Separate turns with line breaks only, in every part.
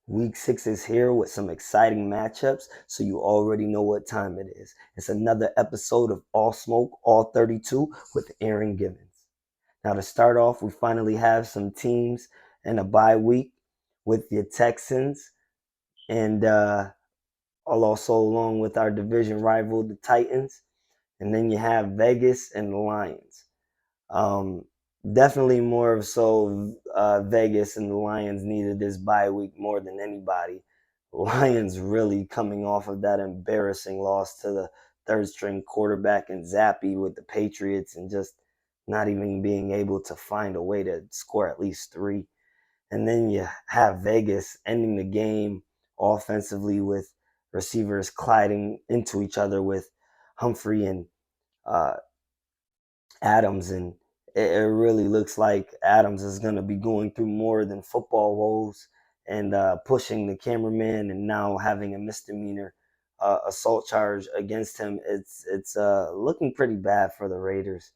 Week 6 is here with some exciting matchups, so you already know what time it is. It's another episode of All Smoke, All 32 with Aaron Givens. Now, to start off, we finally have some teams in a bye week with the Texans and also along with our division rival, the Titans. And then you have Vegas and the Lions. Um, Definitely more of so Vegas and the Lions needed this bye week more than anybody. Lions really coming off of that embarrassing loss to the third string quarterback and Zappy with the Patriots and just not even being able to find a way to score at least three. And then you have Vegas ending the game offensively with receivers colliding into each other with Humphrey and uh, Adams, and it really looks like Adams is going to be going through more than football woes and pushing the cameraman and now having a misdemeanor assault charge against him. It's looking pretty bad for the Raiders,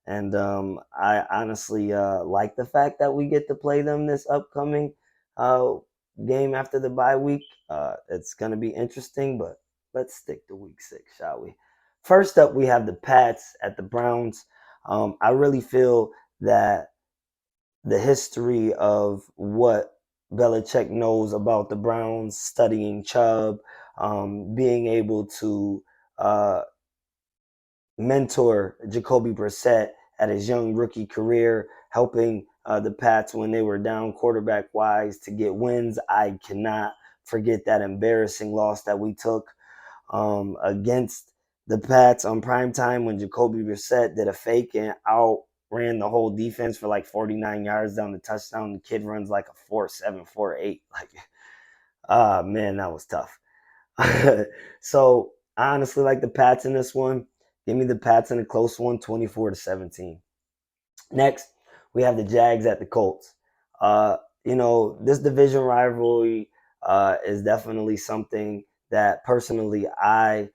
and I honestly like the fact that we get to play them this upcoming uh, game after the bye week. It's going to be interesting, but let's stick to week 6, shall we? First up, we have the Pats at the Browns. I really feel that the history of what Belichick knows about the Browns, studying Chubb, being able to uh, mentor Jacoby Brissett at his young rookie career, helping the Pats when they were down quarterback wise to get wins. I cannot forget that embarrassing loss that we took against the Pats on prime time when Jacoby Brissett did a fake and outran the whole defense for like 49 yards down the touchdown. The kid runs like a 4.7, 4.8. Like, man, that was tough. So I honestly like the Pats in this one. Give me the Pats in a close one, 24-17. Next, we have the Jags at the Colts. Uh, this division rivalry is definitely something that personally I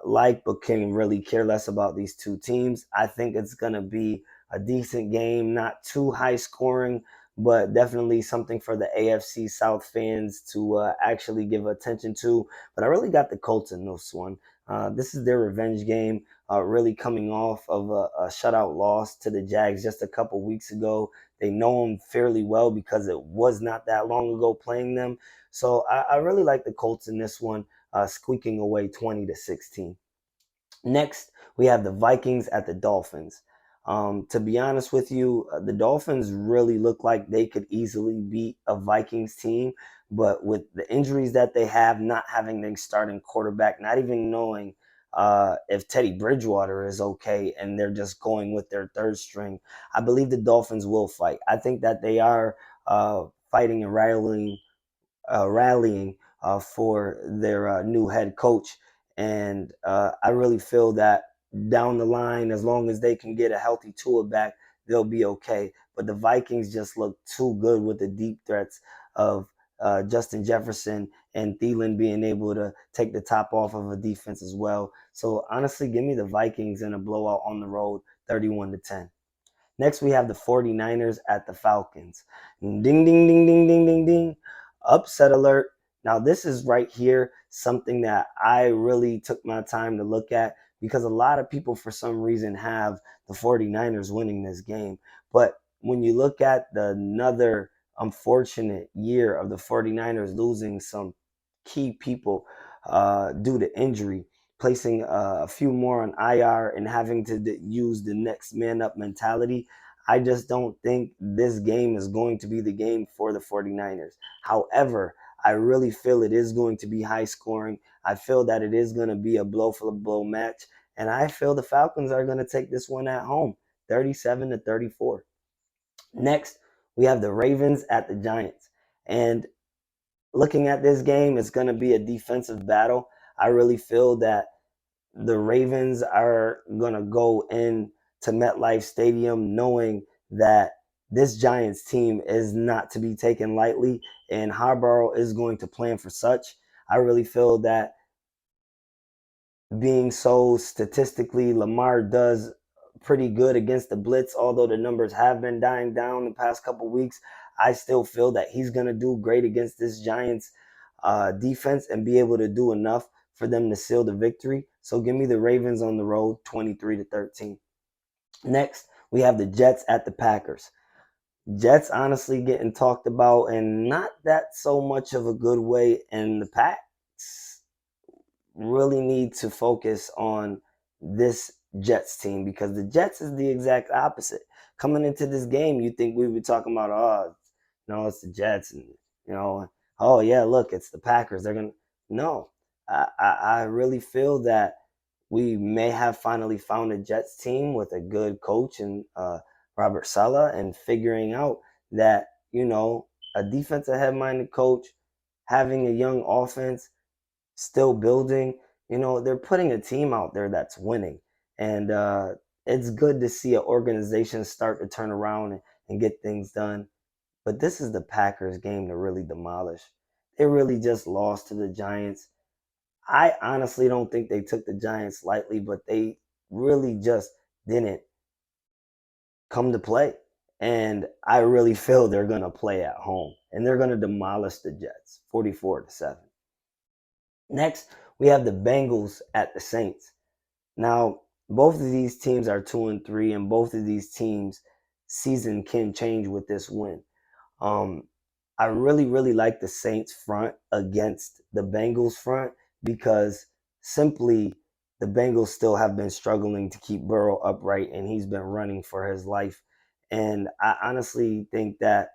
like, but can really care less about these two teams. I think it's going to be a decent game, not too high scoring, but definitely something for the AFC South fans to actually give attention to. But I really got the Colts in this one. This is their revenge game, really coming off of a shutout loss to the Jags just a couple weeks ago. They know them fairly well because it was not that long ago playing them. So I really like the Colts in this one, squeaking away 20-16. Next, we have the Vikings at the Dolphins. To be honest with you, the Dolphins really look like they could easily beat a Vikings team, but with the injuries that they have, not having their starting quarterback, not even knowing if Teddy Bridgewater is okay, and they're just going with their third string, I believe the Dolphins will fight. I think that they are fighting and rallying for their new head coach. And I really feel that down the line, as long as they can get a healthy Tua back, they'll be okay. But the Vikings just look too good with the deep threats of Justin Jefferson and Thielen being able to take the top off of a defense as well. So honestly, give me the Vikings in a blowout on the road, 31-10. Next, we have the 49ers at the Falcons. Ding, ding, ding, ding, ding, ding, ding. Upset alert. Now, this is right here something that I really took my time to look at because a lot of people, for some reason, have the 49ers winning this game. But when you look at another unfortunate year of the 49ers losing some key people due to injury, placing a few more on IR and having to use the next man up mentality, I just don't think this game is going to be the game for the 49ers. However, I really feel it is going to be high scoring. I feel that it is going to be a blow for blow match. And I feel the Falcons are going to take this one at home, 37-34. Next, we have the Ravens at the Giants. And looking at this game, it's going to be a defensive battle. I really feel that the Ravens are going to go in to MetLife Stadium knowing that this Giants team is not to be taken lightly, and Harbaugh is going to plan for such. I really feel that being so statistically, Lamar does pretty good against the blitz, although the numbers have been dying down the past couple weeks. I still feel that he's going to do great against this Giants defense and be able to do enough for them to seal the victory. So give me the Ravens on the road, 23-13. Next, we have the Jets at the Packers. Jets honestly getting talked about and not that so much of a good way. And the Pats really need to focus on this Jets team because the Jets is the exact opposite. Coming into this game, you think we would be talking about, oh, no, it's the Jets, and you know, oh yeah, look, it's the Packers. They're gonna no. I really feel that we may have finally found a Jets team with a good coach and Robert Saleh and figuring out that a defensive head-minded coach having a young offense still building. They're putting a team out there that's winning, and it's good to see an organization start to turn around and get things done. But this is the Packers game to really demolish. They really just lost to the Giants. I honestly don't think they took the Giants lightly, but they really just didn't come to play. And I really feel they're going to play at home and they're going to demolish the Jets 44-7. Next, we have the Bengals at the Saints. Now, both of these teams are 2-3, and both of these teams' season can change with this win. Um, I really, really like the Saints front against the Bengals front because simply the Bengals still have been struggling to keep Burrow upright, and he's been running for his life. And I honestly think that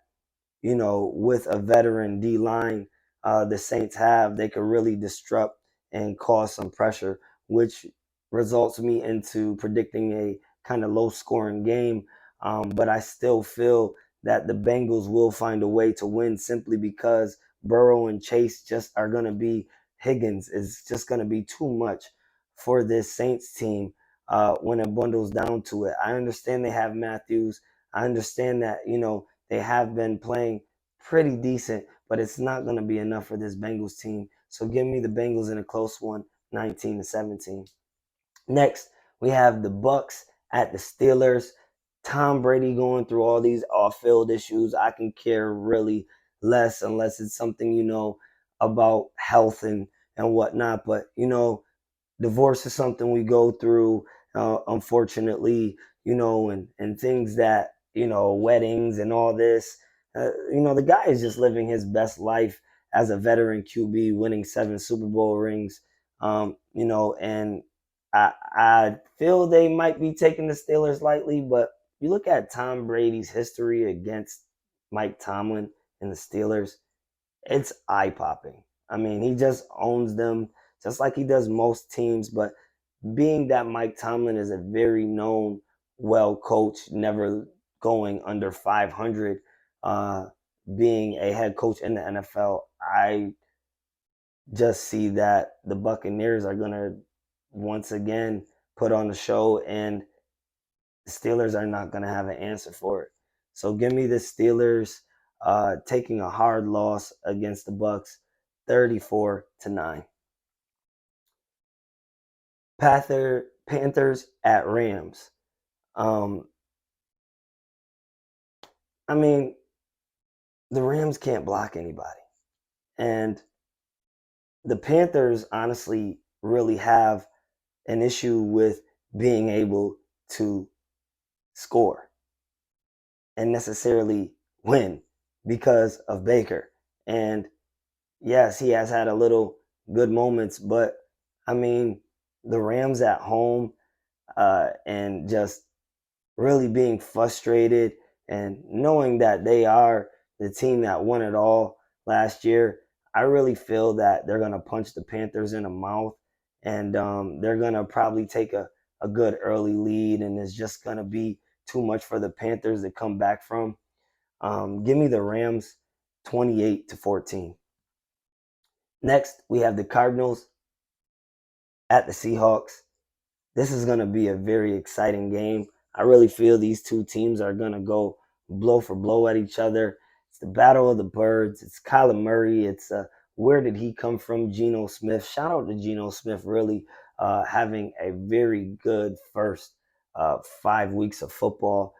with a veteran D line the Saints have, they could really disrupt and cause some pressure, which results me into predicting a kind of low scoring game. But I still feel that the Bengals will find a way to win simply because Burrow and Chase just are going to be, Higgins is just going to be too much for this Saints team when it bundles down to it. I understand they have Matthews. I understand that, they have been playing pretty decent, but it's not going to be enough for this Bengals team. So give me the Bengals in a close one, 19-17. Next, we have the Bucks at the Steelers. Tom Brady going through all these off-field issues. I can care really less unless it's something about health and whatnot. But divorce is something we go through, unfortunately, and things that, weddings and all this. The guy is just living his best life as a veteran QB, winning 7 Super Bowl rings, and I feel they might be taking the Steelers lightly, but you look at Tom Brady's history against Mike Tomlin and the Steelers, it's eye popping. I mean, he just owns them just like he does most teams. But being that Mike Tomlin is a very known, well coached, never going under 500, uh, being a head coach in the NFL, I just see that the Buccaneers are going to once again put on the show, and the Steelers are not going to have an answer for it. So give me the Steelers taking a hard loss against the Bucks, 34-9. Panthers at Rams. Um, I mean, the Rams can't block anybody, and the Panthers honestly really have an issue with being able to score and necessarily win because of Baker. And yes, he has had a little good moments, but I mean, the Rams at home and just really being frustrated and knowing that they are the team that won it all last year, I really feel that they're going to punch the Panthers in the mouth, and they're going to probably take a good early lead, and it's just going to be too much for the Panthers to come back from. Give me the Rams 28-14. Next, we have the Cardinals at the Seahawks. This is going to be a very exciting game. I really feel these two teams are going to go blow for blow at each other. It's the battle of the birds. It's Kyler Murray. It's where did he come from? Geno Smith. Shout out to Geno Smith, really having a very good first 5 weeks of football,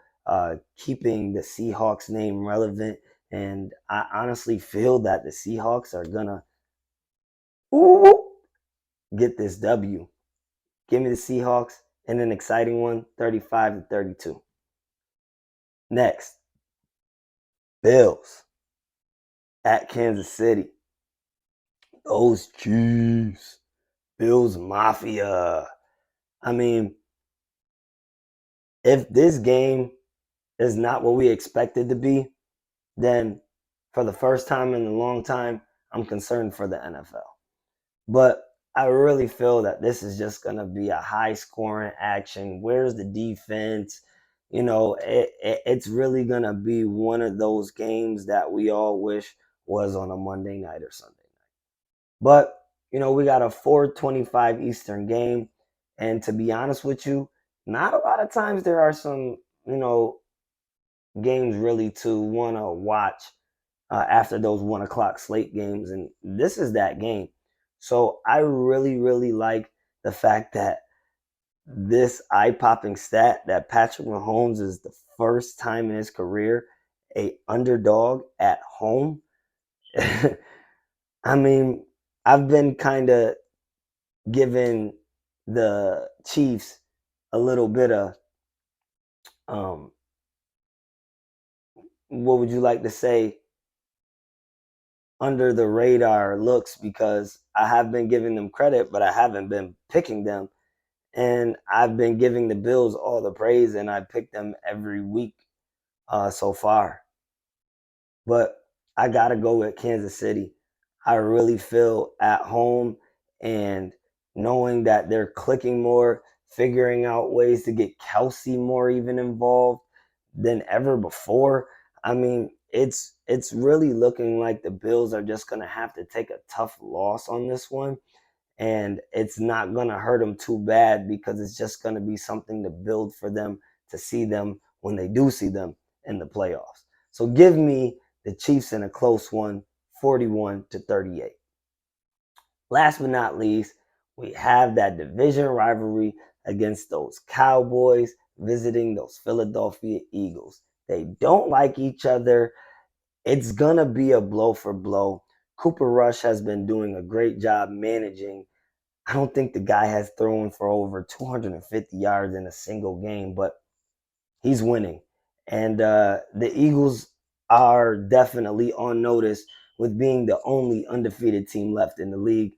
keeping the Seahawks name relevant And I honestly feel that the Seahawks are going to get this W. Give me the Seahawks in an exciting one, 35-32. Next, Bills at Kansas City. Those Chiefs. Bills Mafia. I mean, if this game is not what we expected to be, then for the first time in a long time, I'm concerned for the NFL. But I really feel that this is just going to be a high scoring action. Where's the defense? It's really going to be one of those games that we all wish was on a Monday night or Sunday night. But, we got a 4:25 Eastern game. And to be honest with you, not a lot of times there are some, games really to want to watch after those 1 o'clock slate games. And this is that game. So I really, really like the fact that this eye popping stat that Patrick Mahomes is the first time in his career a underdog at home. I mean, I've been kind of giving the Chiefs a little bit of um what would you like to say, under the radar looks, because I have been giving them credit, but I haven't been picking them. And I've been giving the Bills all the praise, and I pick them every week so far. But I got to go with Kansas City. I really feel at home, and knowing that they're clicking more, figuring out ways to get Kelsey more even involved than ever before. I mean, it's really looking like the Bills are just going to have to take a tough loss on this one, and it's not going to hurt them too bad, because it's just going to be something to build for them to see them when they do see them in the playoffs. So give me the Chiefs in a close one, 41-38. Last but not least, we have that division rivalry against those Cowboys visiting those Philadelphia Eagles. They don't like each other. It's going to be a blow for blow. Cooper Rush has been doing a great job managing. I don't think the guy has thrown for over 250 yards in a single game, but he's winning. And the Eagles are definitely on notice with being the only undefeated team left in the league.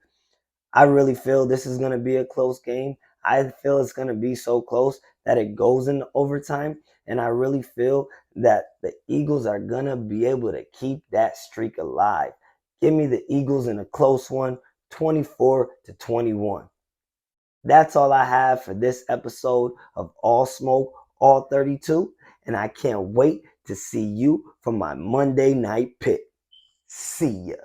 I really feel this is going to be a close game. I feel it's going to be so close that it goes into overtime. And I really feel that the Eagles are going to be able to keep that streak alive. Give me the Eagles in a close one, 24-21. That's all I have for this episode of All Smoke, All 32. And I can't wait to see you for my Monday night pick. See ya.